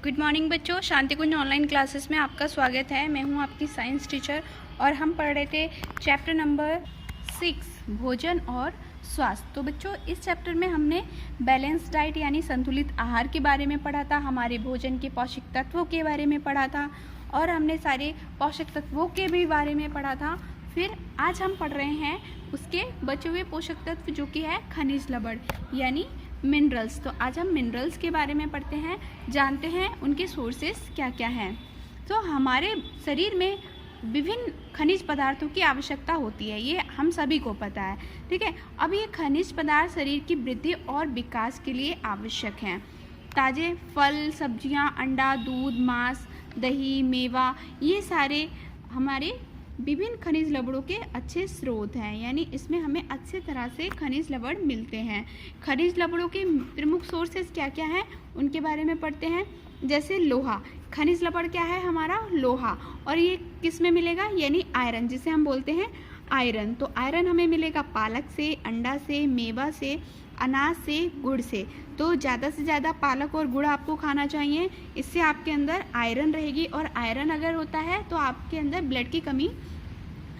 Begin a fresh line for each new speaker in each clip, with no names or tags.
Good morning बच्चों, शांति कुंज online classes में आपका स्वागत है। मैं हूं आपकी साइंस टीचर और हम पढ़ रहे थे चैप्टर नंबर 6 भोजन और स्वास्थ्य। तो बच्चों, इस चैप्टर में हमने बैलेंस डाइट यानी संतुलित आहार के बारे में पढ़ा था, हमारे भोजन के पोषक तत्वों के बारे में पढ़ा था और हमने सारे पोषक तत्वों के भी बारे में पढ़ा था। फिर आज हम पढ़ रहे हैं उसके बचे हुए पोषक तत्व जो कि है खनिज लवण यानी मिनरल्स। तो आज हम मिनरल्स के बारे में पढ़ते हैं, जानते हैं उनके सोर्सेस क्या क्या हैं। तो हमारे शरीर में विभिन्न खनिज पदार्थों की आवश्यकता होती है, ये हम सभी को पता है, ठीक है। अब ये खनिज पदार्थ शरीर की वृद्धि और विकास के लिए आवश्यक हैं। ताज़े फल, सब्जियां, अंडा, दूध, मांस, दही, मेवा, ये सारे हमारे विभिन्न खनिज लवणों के अच्छे स्रोत हैं, यानी इसमें हमें अच्छे तरह से खनिज लवण मिलते हैं। खनिज लवणों के प्रमुख सोर्सेज क्या क्या हैं उनके बारे में पढ़ते हैं। जैसे लोहा, खनिज लवण क्या है हमारा लोहा, और ये किस में मिलेगा यानी आयरन, जिसे हम बोलते हैं आयरन। तो आयरन हमें मिलेगा पालक से, अंडा से, मेवा से, अनाज से, गुड़ से। तो ज़्यादा से ज़्यादा पालक और गुड़ आपको खाना चाहिए, इससे आपके अंदर आयरन रहेगी और आयरन अगर होता है तो आपके अंदर ब्लड की कमी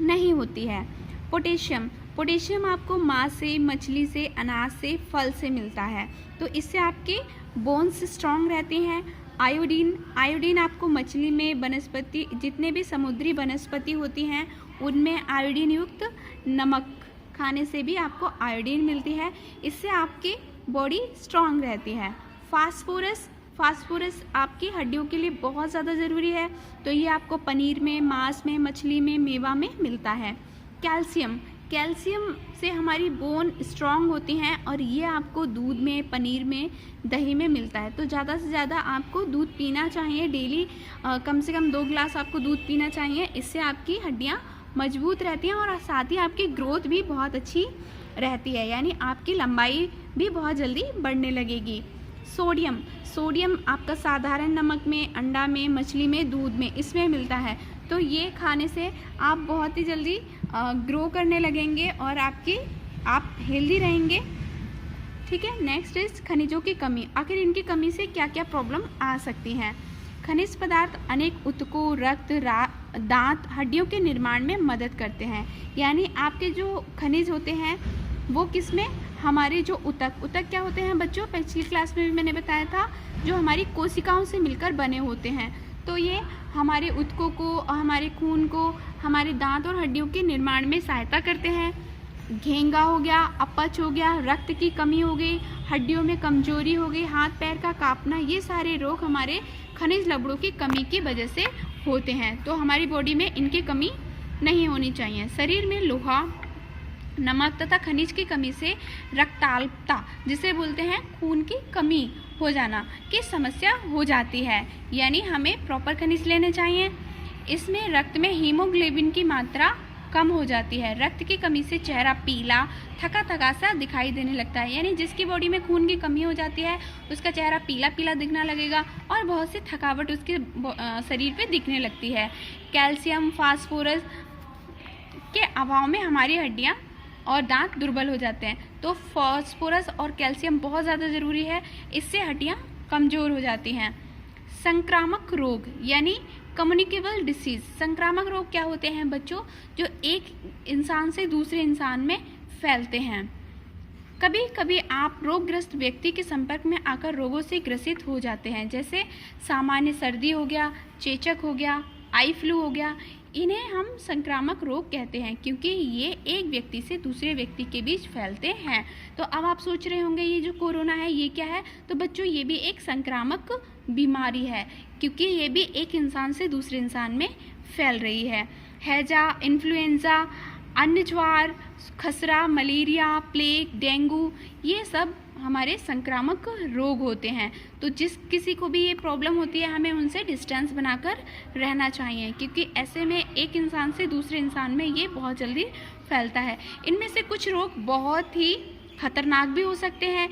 नहीं होती है। पोटेशियम, पोटेशियम आपको मांस से, मछली से, अनाज से, फल से मिलता है, तो इससे आपके बोन्स स्ट्रांग रहते हैं। आयोडीन, आयोडीन आपको मछली में, वनस्पति जितने भी समुद्री वनस्पति होती हैं उनमें आयोडीन युक्त नमक खाने से भी आपको आयोडीन मिलती है, इससे आपकी बॉडी स्ट्रांग रहती है। फास्फोरस, फास्फोरस आपकी हड्डियों के लिए बहुत ज़्यादा ज़रूरी है, तो ये आपको पनीर में, मांस में, मछली में, मेवा में मिलता है। कैल्शियम, कैल्शियम से हमारी बोन स्ट्रांग होती हैं और ये आपको दूध में, पनीर में, दही में मिलता है। तो ज़्यादा से ज़्यादा आपको दूध पीना चाहिए, डेली कम से कम 2 गिलास आपको दूध पीना चाहिए, इससे आपकी हड्डियाँ मजबूत रहती हैं और साथ ही आपकी ग्रोथ भी बहुत अच्छी रहती है, यानी आपकी लंबाई भी बहुत जल्दी बढ़ने लगेगी। सोडियम, सोडियम आपका साधारण नमक में, अंडा में, मछली में, दूध में, इसमें मिलता है, तो ये खाने से आप बहुत ही जल्दी ग्रो करने लगेंगे और आप हेल्दी रहेंगे, ठीक है। नेक्स्ट इज खनिजों की कमी। आखिर इनकी कमी से क्या क्या प्रॉब्लम आ सकती हैं। खनिज पदार्थ अनेक ऊतकों, रक्त, दांत, हड्डियों के निर्माण में मदद करते हैं, यानी आपके जो खनिज होते हैं वो किस में, हमारे जो ऊतक, ऊतक क्या होते हैं बच्चों, पिछली क्लास में भी मैंने बताया था, जो हमारी कोशिकाओं से मिलकर बने होते हैं। तो ये हमारे ऊतकों को, हमारे खून को, हमारे दांत और हड्डियों के निर्माण में सहायता करते हैं। घेंगा हो गया, अपच हो गया, रक्त की कमी हो गई, हड्डियों में कमजोरी हो गई, हाथ पैर का कांपना, ये सारे रोग हमारे खनिज लवणों की कमी की वजह से होते हैं। तो हमारी बॉडी में इनकी कमी नहीं होनी चाहिए। शरीर में लोहा, नमक तथा खनिज की कमी से रक्ताल्पता, जिसे बोलते हैं खून की कमी हो जाना की समस्या हो जाती है, यानी हमें प्रॉपर खनिज लेने चाहिए। इसमें रक्त में हीमोग्लोबिन की मात्रा कम हो जाती है। रक्त की कमी से चेहरा पीला, थका थका सा दिखाई देने लगता है, यानी जिसकी बॉडी में खून की कमी हो जाती है उसका चेहरा पीला पीला दिखने लगेगा और बहुत सी थकावट उसके शरीर पे दिखने लगती है। कैल्शियम, फास्फोरस के अभाव में हमारी हड्डियाँ और दांत दुर्बल हो जाते हैं, तो फास्फोरस और कैल्शियम बहुत ज़्यादा ज़रूरी है, इससे हड्डियाँ कमज़ोर हो जाती हैं। संक्रामक रोग यानी कम्युनिकेबल डिसीज़, संक्रामक रोग क्या होते हैं बच्चों, जो एक इंसान से दूसरे इंसान में फैलते हैं। कभी कभी आप रोगग्रस्त व्यक्ति के संपर्क में आकर रोगों से ग्रसित हो जाते हैं, जैसे सामान्य सर्दी हो गया, चेचक हो गया, आई फ्लू हो गया, इन्हें हम संक्रामक रोग कहते हैं क्योंकि ये एक व्यक्ति से दूसरे व्यक्ति के बीच फैलते हैं। तो अब आप सोच रहे होंगे ये जो कोरोना है ये क्या है, तो बच्चों ये भी एक संक्रामक बीमारी है क्योंकि ये भी एक इंसान से दूसरे इंसान में फैल रही है। हैजा, इन्फ्लुएंजा, अन्य ज्वार, खसरा, मलेरिया, प्लेग, डेंगू, ये सब हमारे संक्रामक रोग होते हैं। तो जिस किसी को भी ये प्रॉब्लम होती है हमें उनसे डिस्टेंस बनाकर रहना चाहिए क्योंकि ऐसे में एक इंसान से दूसरे इंसान में ये बहुत जल्दी फैलता है। इनमें से कुछ रोग बहुत ही खतरनाक भी हो सकते हैं,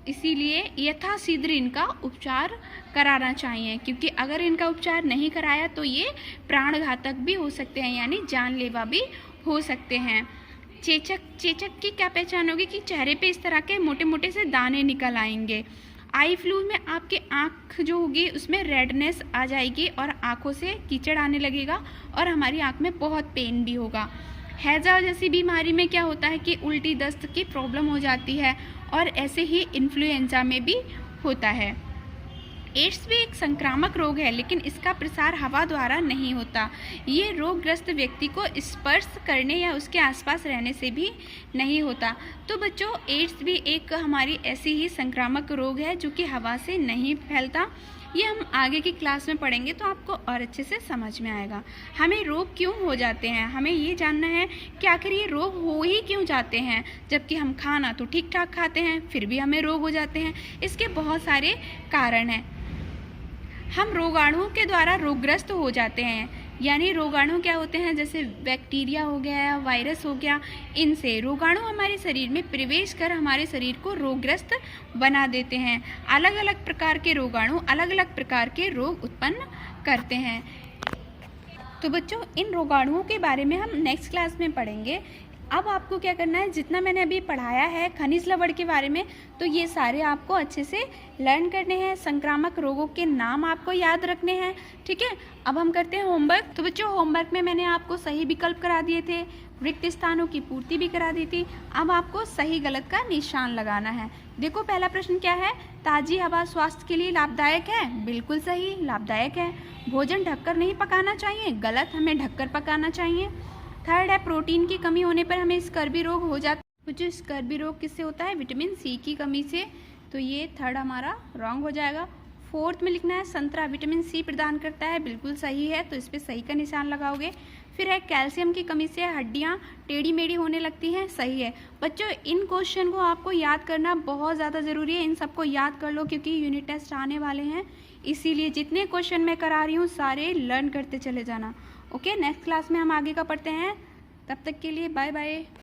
इसीलिए यथाशीघ्र इनका उपचार कराना चाहिए क्योंकि अगर इनका उपचार नहीं कराया तो ये प्राणघातक भी हो सकते हैं, यानी जानलेवा भी हो सकते हैं। चेचक, चेचक की क्या पहचान होगी कि चेहरे पे इस तरह के मोटे मोटे से दाने निकल आएंगे। आई फ्लू में आपके आँख जो होगी उसमें रेडनेस आ जाएगी और आँखों से कीचड़ आने लगेगा और हमारी आँख में बहुत पेन भी होगा। हैजा जैसी बीमारी में क्या होता है कि उल्टी दस्त की प्रॉब्लम हो जाती है और ऐसे ही इन्फ्लुएंजा में भी होता है। एड्स भी एक संक्रामक रोग है, लेकिन इसका प्रसार हवा द्वारा नहीं होता। ये रोगग्रस्त व्यक्ति को स्पर्श करने या उसके आसपास रहने से भी नहीं होता। तो बच्चों, एड्स भी एक हमारी ऐसी ही संक्रामक रोग है जो कि हवा से नहीं फैलता। ये हम आगे की क्लास में पढ़ेंगे तो आपको और अच्छे से समझ में आएगा। हमें रोग क्यों हो जाते हैं, हमें ये जानना है कि आखिर ये रोग हो ही क्यों जाते हैं, जबकि हम खाना तो ठीक ठाक खाते हैं फिर भी हमें रोग हो जाते हैं। इसके बहुत सारे कारण हैं। हम रोगाणुओं के द्वारा रोगग्रस्त हो जाते हैं, यानी रोगाणु क्या होते हैं, जैसे बैक्टीरिया हो गया या वायरस हो गया, इनसे रोगाणु हमारे शरीर में प्रवेश कर हमारे शरीर को रोगग्रस्त बना देते हैं। अलग अलग प्रकार के रोगाणु अलग अलग प्रकार के रोग उत्पन्न करते हैं। तो बच्चों, इन रोगाणुओं के बारे में हम नेक्स्ट क्लास में पढ़ेंगे। अब आपको क्या करना है, जितना मैंने अभी पढ़ाया है खनिज लवण के बारे में, तो ये सारे आपको अच्छे से लर्न करने हैं। संक्रामक रोगों के नाम आपको याद रखने हैं, ठीक है। अब हम करते हैं होमवर्क। तो बच्चों, होमवर्क में मैंने आपको सही विकल्प करा दिए थे, रिक्त स्थानों की पूर्ति भी करा दी थी। अब आपको सही गलत का निशान लगाना है। देखो, पहला प्रश्न क्या है, ताज़ी हवा स्वास्थ्य के लिए लाभदायक है? बिल्कुल सही, लाभदायक है। भोजन ढककर नहीं पकाना चाहिए? गलत, हमें ढककर पकाना चाहिए। थर्ड है, प्रोटीन की कमी होने पर हमें स्कर्वी रोग हो जाता है। जो स्कर्वी रोग किससे होता है? विटामिन सी की कमी से। तो ये थर्ड हमारा रॉन्ग हो जाएगा। फोर्थ में लिखना है, संतरा विटामिन सी प्रदान करता है। बिल्कुल सही है, तो इस पर सही का निशान लगाओगे। फिर है, कैल्शियम की कमी से हड्डियाँ टेढ़ी मेढ़ी होने लगती हैं। सही है। बच्चों, इन क्वेश्चन को आपको याद करना बहुत ज़्यादा ज़रूरी है। इन सबको याद कर लो क्योंकि यूनिट टेस्ट आने वाले हैं, इसीलिए जितने क्वेश्चन मैं करा रही हूँ सारे लर्न करते चले जाना। ओके, नेक्स्ट क्लास में हम आगे का पढ़ते हैं। तब तक के लिए बाय बाय।